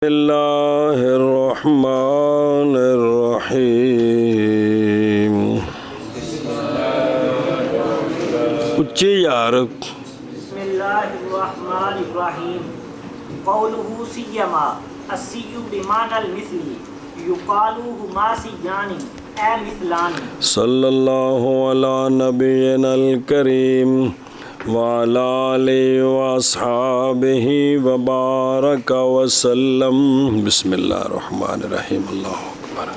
اللہ الرحمن الرحیم اچھی یار بسم اللہ الرحمن الرحیم قولہ سیما السیو بمعنی المثل یقالو ہما سیان اے مثلان صلی اللہ علی نبینا الکریم وعلی آلہ واصحابہ وبارک وسلم بسم اللہ الرحمن الرحیم اللہ اکبر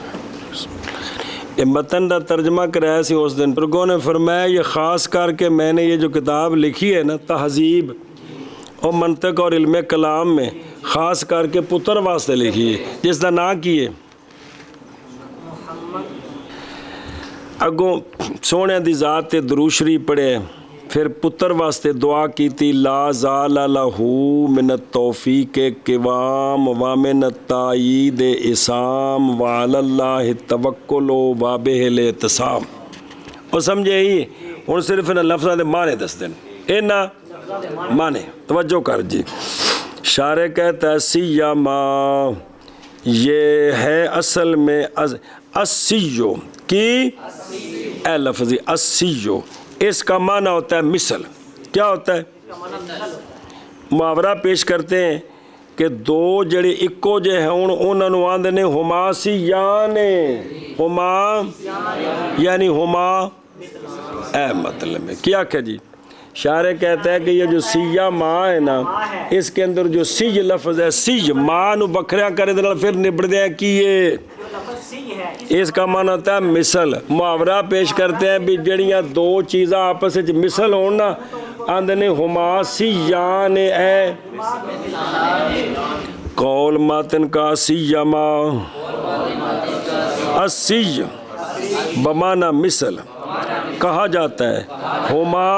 یہ متن کا ترجمہ کرایا سی اس دن پرگوں نے فرمایا یہ خاص کر کے میں نے یہ جو کتاب لکھی ہے نا تہذیب اور منطق اور علم کلام میں خاص کر کے پتر واسطے لکھی ہے جس کا نام کی ہے اگوں سونے دی ذات تے درود شریف پڑھے پھر پتر واسطے دعا کیتی لا زال لہو من التوفیق قوام و من التائید اسام وعلی اللہ توکل و بہ الاعتصام اور سمجھے ہی ہن صرف ان لفظاں دے معنی دس دین اینا معنی توجہ کر جی شارح کہتا ہے سیما یہ ہے اصل میں السیو کی اے لفظی السیو اس کا معنی ہوتا ہے مثل کیا ہوتا ہے محاورہ پیش کرتے ہیں کہ دو جڑے اکو جے ہیں انہوں نے آندے نے ہما سیان ہما یعنی ہما اے مطلب ہے کیا کہ جی شارح کہتا ہے کہ یہ جو سیہ ماں ہے نا اس کے اندر جو سیج لفظ ہے سیج ماں نو بکھریا کرے دے پھر نبڑ دیا کیے اس کا معنی ہوتا ہے مثل محاورہ پیش کرتے ہیں بھی جڑیاں دو چیزاں آپس میں مثل ہونا آندے نے ہما سیان اے قول ماتن کا سیما السیج بمعنی مثل کہا جاتا ہے ہما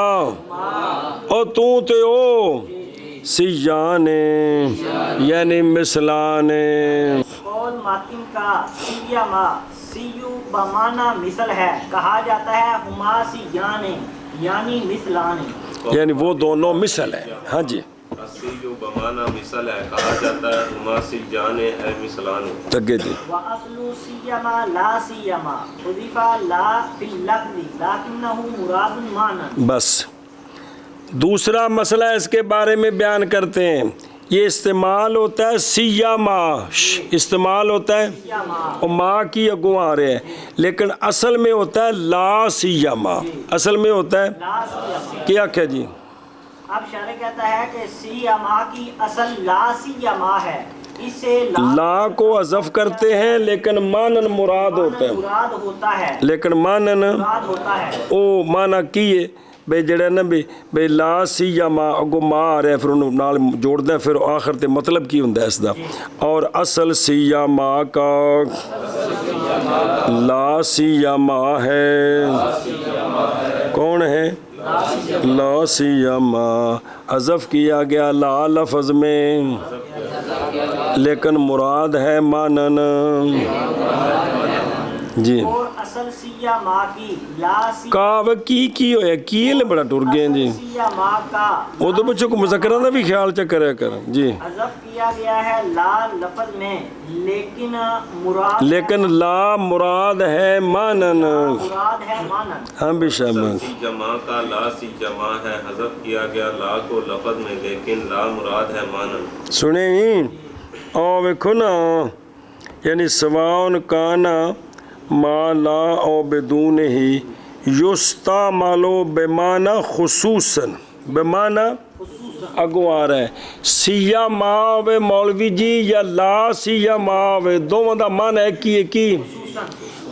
او تو تے او سیان یعنی مثلان قول ماتن کا سیما سیو بمعنی مثل ہے کہا جاتا ہے ہما سیان یعنی مثلان یعنی وہ دونوں مثل ہیں ہاں جی السیو بمعنی مثل ہے کہا جاتا ہے ہما سیان اے مثلان تگے جی وَأَصْلُ سِيَّمَا لَا سِيَّمَا حُذِفَ لَا فِي اللَّفْظِ لَكِنَّهُ مُرَادٌ مَعْنًا بس دوسرا مسئلہ اس کے بارے میں بیان کرتے ہیں یہ استعمال ہوتا ہے سیما استعمال ہوتا ہے اور ماں کی اگوں آ رہے ہیں لیکن اصل میں ہوتا ہے لا سیما اصل میں ہوتا ہے کیا کہ جی اب شارح کہتا ہے کہ سیما کی اصل لا سیما ہے اسے لا کو حذف کرتے ہیں لیکن مانن مراد ہوتا ہے لیکن مانن او مانا کیے بے جڑا نا بے لا سیما اگو ماں آ رہا ہے پھر انہوں نال جوڑ دیں پھر آخر تے مطلب کی ہوں اس دا اور اصل سیما کا لا سیما ہے کون ہے لا سیما حذف کیا گیا لا لفظ میں لیکن مراد ہے مانن جی اور اصل سیما کی لا کاو کی ہویا کیل بڑا ٹر گئے جی سیما کا وہ تو بچوں کو مذکرہ دا بھی خیال چا کرے کر جی حذف کیا گیا ہے لا لفظ میں لیکن لا مراد ہے مانن مراد ہے مانن ہاں بھی شامل سی جمع کا لا سی جمع ہے حذف کیا گیا لا کو لفظ میں لیکن لا مراد ہے مانن سنیں ہی او ویکھو نا یعنی سواؤن کانا ما لا او بدون ہی یستعملو بمعنی خصوصاً بمعنی اگو آ رہا ہے سیاہ ماوے مولوی جی یا لا سیاہ ماوے دونوں دا معنی ہے کی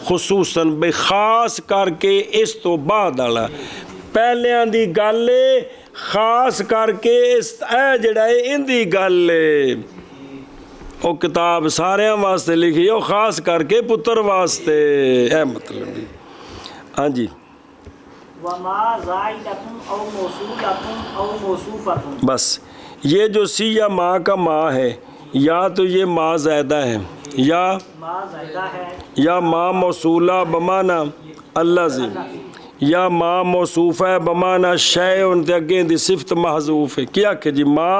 خصوصاً بے خاص کر کے اس تو بعد آلا پہلے دی گالے خاص کر کے اس اے جڑا ہے ان دی گالے او کتاب سارے واسطے لکھی او خاص کر کے پتر واسطے اے مطلب جی ہاں جی وما زائدتن او موصولتن او موصوفتن بس یہ جو سیاہ ماں کا ماں ہے یا تو یہ ماں زائدہ ہے یا ما زائدہ ہے یا ماں موصولہ بمعنی اللہ زی یا ماں موصوفہ بمعنی شے ان تے اگیں دی صفت محذوف ہے کیا کہ جی ماں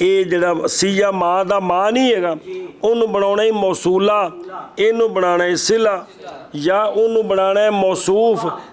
ਇਹ ਜਿਹੜਾ ਸੀਆ ਮਾਂ ਦਾ ਮਾਂ ਨਹੀਂ ਹੈਗਾ, ਉਹਨੂੰ ਬਣਾਉਣਾ ਹੀ ਮੌਸੂਲਾ, ਇਹਨੂੰ ਬਣਾਉਣਾ ਹੀ ਸਿਲਾ, ਜਾਂ ਉਹਨੂੰ ਬਣਾਉਣਾ ਹੈ ਮੌਸੂਫ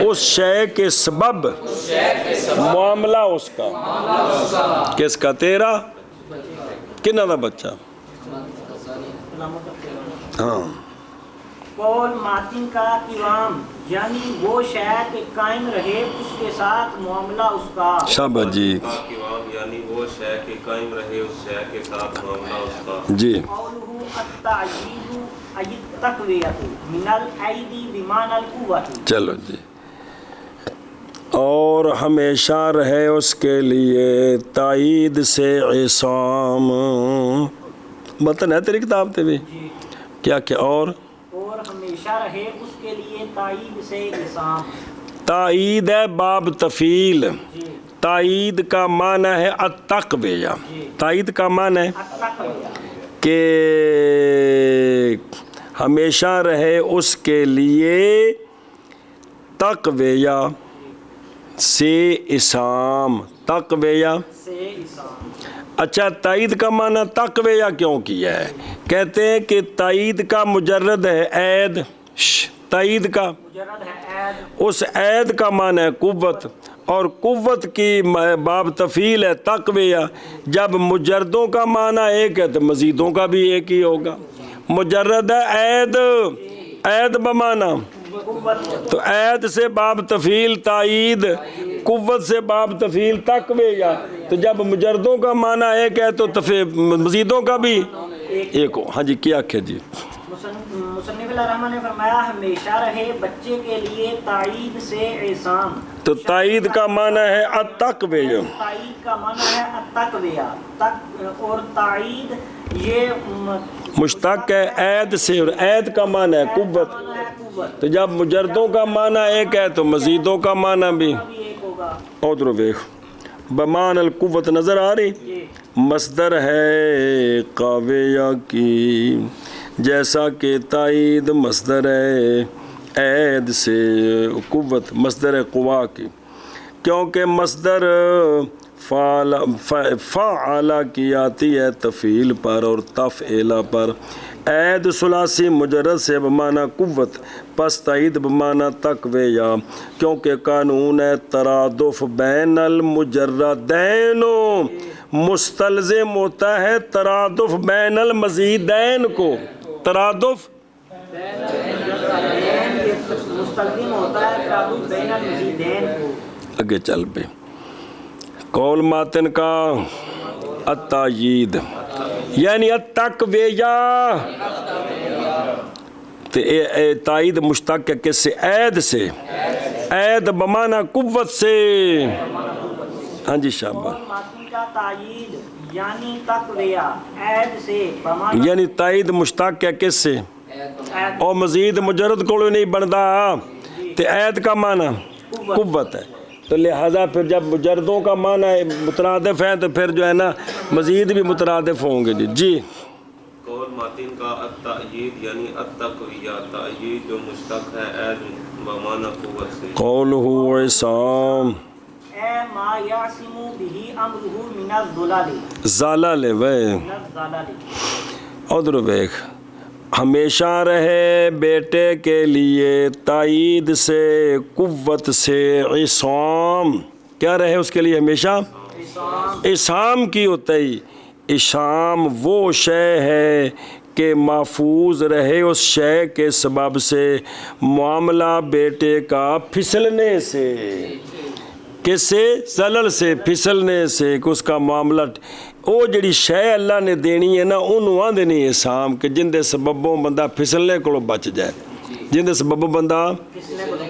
اس شے کے سبب معاملہ اس کا کس کا تیرا کنہ دا بچہ ہاں قول ماتن کا قوام یعنی وہ شے کہ قائم رہے اس کے ساتھ معاملہ اس کا شاباش جی قوام یعنی وہ شے کہ قائم رہے اس شے کے ساتھ معاملہ اس کا جی قولہ التعیید ای التقویۃ من الایدی بمعنی القوۃ چلو جی اور ہمیشہ رہے اس کے لیے تائید سے عصام متن ہے تیری کتاب تے بھی کیا کہ اور ہمیشہ رہے اس کے لیے تائید سے عصام تائید ہے باب تفیل تائید کا معنی ہے التقویہ تائید کا معنی ہے کہ ہمیشہ رہے اس کے لیے تقویہ سے عصام تقویہ سے عصام اچھا تائید کا معنی تقویہ کیوں کیا ہے کہتے ہیں کہ تائید کا مجرد ہے عید تائید کا مجرد ہے عید اس عید کا معنی ہے قوت اور قوت کی باب تفیل ہے تقویہ جب مجردوں کا معنی ایک ہے تو مزیدوں کا بھی ایک ہی ہوگا مجرد ہے عید عید بمعنی تو عید سے باب تفیل تائید قوت سے باب تفیل تقویہ تو جب مجردوں کا معنی ایک ہے تو مزیدوں کا بھی ایک ہو ہاں جی کیا کہ جی مصنف الرحمن نے فرمایا ہمیشہ رہے بچے کے لیے تائید سے عصام تو تائید کا معنی ہے التقویہ تائید کا معنی ہے التقویہ اور تائید یہ مشتق ہے عید سے اور عید کا معنی ہے قوت تو جب مجردوں کا معنی ایک ہے تو مزیدوں کا معنی بھی ادھر ویکھ بمان القوت نظر آ رہی مصدر ہے قاویہ کی جیسا کہ تائید مصدر ہے عید سے قوت مصدر قوا کی کیونکہ مصدر فعل کی آتی ہے تفعیل پر اور تفعیل پر عید ثلاثی مجرد سے بمعنی قوت پس تائید بمعنی تقویہ کیونکہ قانون ہے ترادف بین المجردین مستلزم ہوتا ہے ترادف بین المزیدین کو ترادف مستلزم ہوتا ہے ترادف بین المزیدین کو آگے چل پہ قول ماتن کا التائید یعنی التقویہ تائید مشتق ہے کس سے عید سے عید بمعنی قوت سے ہاں جی شاباش ماتن کا تائید یعنی تقویہ عید سے بمعنی یعنی تائید مشتق ہے کس سے اور مزید مجرد کو نہیں بنتا تو عید کا معنی قوت ہے تو لہٰذا پھر جب مجردوں کا معنی مترادف ہے تو پھر جو ہے نا مزید بھی مترادف ہوں گے جی قول ماتن کا التأیید یعنی التقویہ تأیید جو مشتق ہے عید بمعنی قوت سے قولہ عصام اے ما یعصم به امرہ من الضلال زلال وے من الضلال ادھر ویکھ ہمیشہ رہے بیٹے کے لیے تائید سے قوت سے عصام کیا رہے اس کے لیے ہمیشہ عصام کی ہوتی عصام وہ شے ہے کہ محفوظ رہے اس شے کے سبب سے معاملہ بیٹے کا پھسلنے سے کس سے زلل سے پھسلنے سے کہ اس کا معاملہ وہ جڑی شے اللہ نے دینی ہے نا انہوں آندے نہیں عصام کہ جن دے سببوں بندہ پھسلنے کو بچ جائے جن دے سببوں بندہ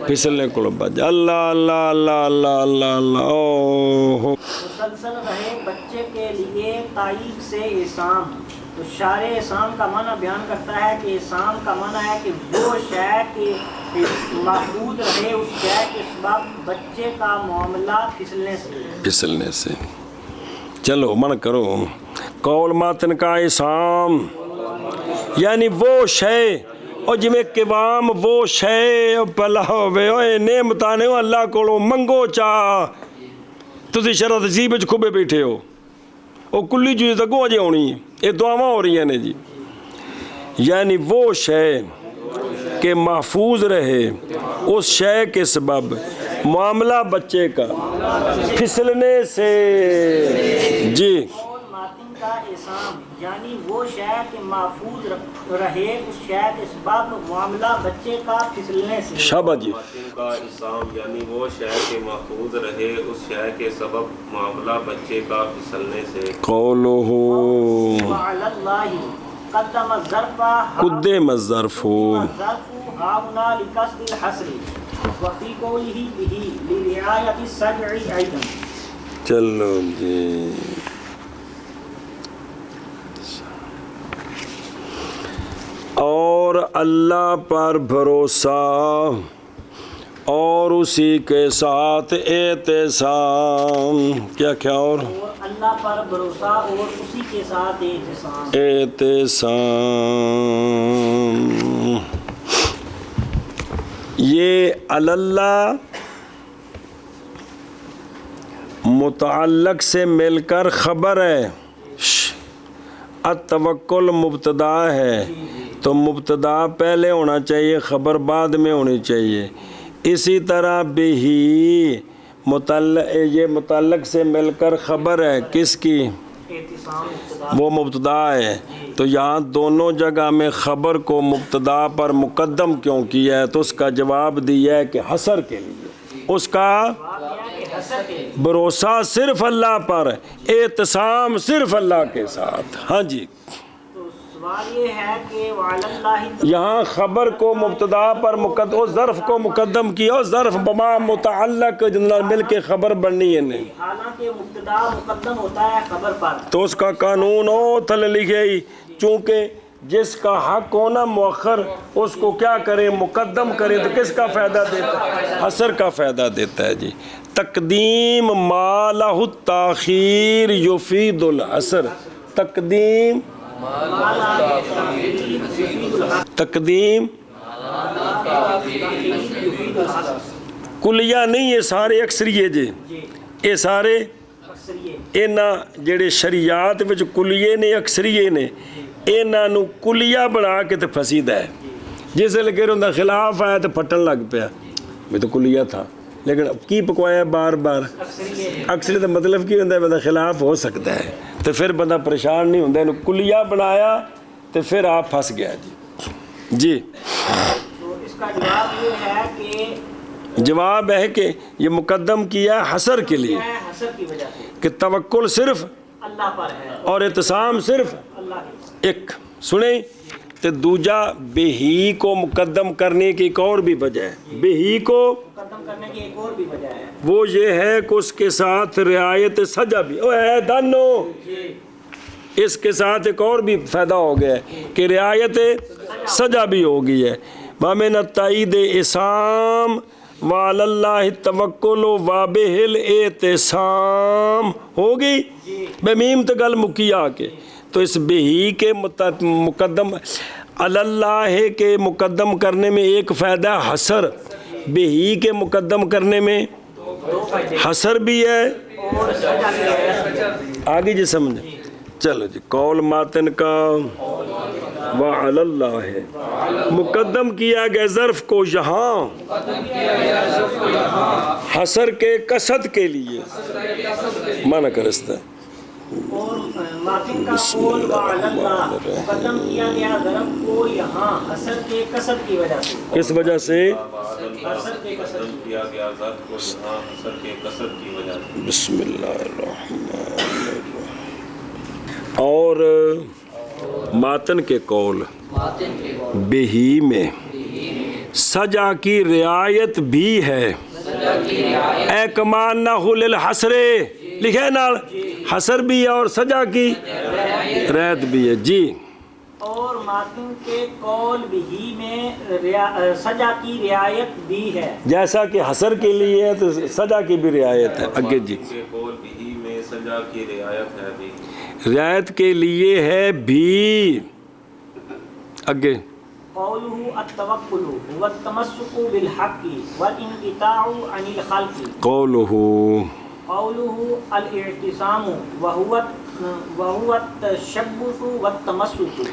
پھسلنے کو بچ جائے اللہ اللہ اللہ اللہ اللہ اللہ اوہ مسلسل رہے بچے کے لیے تائید سے عصام تو شارع عصام کا معنی بیان کرتا ہے کہ عصام کا معنی ہے کہ وہ شے کہ محفوظ رہے اس شے کے سبب بچے کا معاملہ پھسلنے سے چلو من کرو قول ماتن کا عصام یعنی وہ شے اور جی میں قوام وہ شے پلا ہوئے اوے نعمتانے اللہ کو منگو چاہ تسی شرط عجیب وچ کھبے بیٹھے ہو وہ کلی چیز تک اجے ہونی ہے یہ دعاواں ہو رہی ہیں جی یعنی وہ شے کہ محفوظ رہے اس شے کے سبب معاملہ بچے کا پھسلنے سے جی اور ماتن کا احسان یعنی وہ شے کہ محفوظ رہے اس شے کے سبب معاملہ بچے کا پھسلنے سے شاباش جی ماتن کا اسام یعنی وہ شے کے محفوظ رہے اس شے کے سبب معاملہ بچے کا پھسلنے سے قولہ وعلی اللہ قدم الظرف قدم الظرف الظرف هاهنا لقصد الحصر وفي قوله به لرعاية السجع أيضا چلو جی اور اللہ پر بھروسہ اور اسی کے ساتھ اعتصام کیا اور اللہ پر بھروسہ اور اسی کے ساتھ احتسام یہ اللہ متعلق سے مل کر خبر ہے التوکل مبتدا ہے تو مبتدا پہلے ہونا چاہیے خبر بعد میں ہونی چاہیے اسی طرح بھی یہ متعلق سے مل کر خبر ہے کس کی وہ مبتدا ہے تو یہاں دونوں جگہ میں خبر کو مبتدا پر مقدم کیوں کیا ہے تو اس کا جواب دیا ہے کہ حصر کے لیے اس کا بھروسہ صرف اللہ پر اعتصام صرف اللہ کے ساتھ ہاں جی سوال یہ ہے کہ وعلی اللہ یہاں خبر کو مبتدا پر مقدم ظرف کو مقدم کیا ظرف بما متعلق مل کے خبر بننی ہے نہیں حالانکہ مبتدا مقدم ہوتا ہے خبر پر تو اس کا قانون ہو تھل لکھے ہی چونکہ جس کا حق ہونا مؤخر اس کو کیا کرے مقدم کرے تو کس کا فائدہ دیتا ہے حصر کا فائدہ دیتا ہے جی تقدیم ما لہ التاخیر یفید الحصر تقدیم کلیہ نہیں یہ سارے اکثریے جی یہ سارے اینا جڑے شریعات وچ کلیے نے اکثریے نے اینا نو کلیہ بنا کے تے پھسیدہ ہے جس لگے رہا خلاف آیا تو پھٹن لگ پیا میں تو کلیہ تھا لیکن کی پکوایا بار بار اکثریت مطلب کی ہوتا ہے بندہ خلاف ہو سکتا ہے تو پھر بندہ پریشان نہیں ہوتا ہے کلیہ بنایا تو پھر آپ پھنس گیا جی تو اس کا جواب یہ ہے کہ جواب ہے کہ یہ مقدم کیا حصر کے لیے حصر کی وجہ سے کہ توکل صرف اللہ پر ہے اور اعتصام صرف اللہ کی ایک سنیں تو دوجا بے ہی کو مقدم کرنے کی ایک اور بھی وجہ ہے بے ہی کو مقدم کرنے کی ایک اور بھی وجہ ہے وہ یہ ہے کہ اس کے ساتھ رعایت سجا بھی اے دانو اس کے ساتھ ایک اور بھی فائدہ ہو گیا ہے کہ رعایت سجا بھی ہو گئی ہے وَمِنَ التَّعِيدِ اِسَام وَعَلَى اللَّهِ التَّوَكُّلُ وَبِهِ الْاِعْتِصَام ہو گئی میں میم تو گل مکی آ کے تو اس بہی کے مقدم اللہ کے مقدم کرنے میں ایک فائدہ حصر بہی کے مقدم کرنے میں حصر بھی ہے آگے جی سمجھیں چلو جی قول ماتن کا وعلی اللہ ہے مقدم کیا گیا ظرف کو یہاں حصر کے قصد کے لیے معنی کرستا ہے اور ماتن کا قول وعلی اللہ مقدم کیا گیا ظرف کو یہاں حصر کے قصد کی وجہ سے کس وجہ سے حصر کے قصد کیا گیا ذات کو یہاں حصر کے قصد کی وجہ سے بسم اللہ الرحمن الرحیم اور ماتن کے قول بہی میں سجا کی رعایت بھی ہے اے کمان نہ للحصر لکھے نال حصر بھی ہے اور سجا کی رعایت بھی ہے جی اور ماتن کے قول بھی میں سجا کی رعایت بھی ہے جیسا کہ حصر کے لیے ہے تو سجا کی بھی رعایت ہے اگے جی کے قول بھی میں سجا کی رعایت ہے بھی رعایت کے لیے ہے بھی اگے قوله التوکل هو التمسك بالحق والانقطاع عن الخلق قوله الاعتصام وهو التشبث والتمسك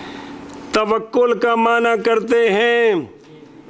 توکل کا معنی کرتے ہیں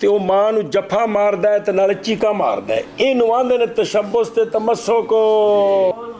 ਤੇ ਉਹ ਮਾਂ ਨੂੰ ਜਫਾ ਮਾਰਦਾ ਹੈ ਤੇ ਨਾਲੇ ਚੀਕਾ ਮਾਰਦਾ ਹੈ। ਇਹਨੂੰ ਆਂਦੇ ਨੇ ਤਸ਼ੱਬੁਸ ਤੇ ਤਮੱਸੁਕ।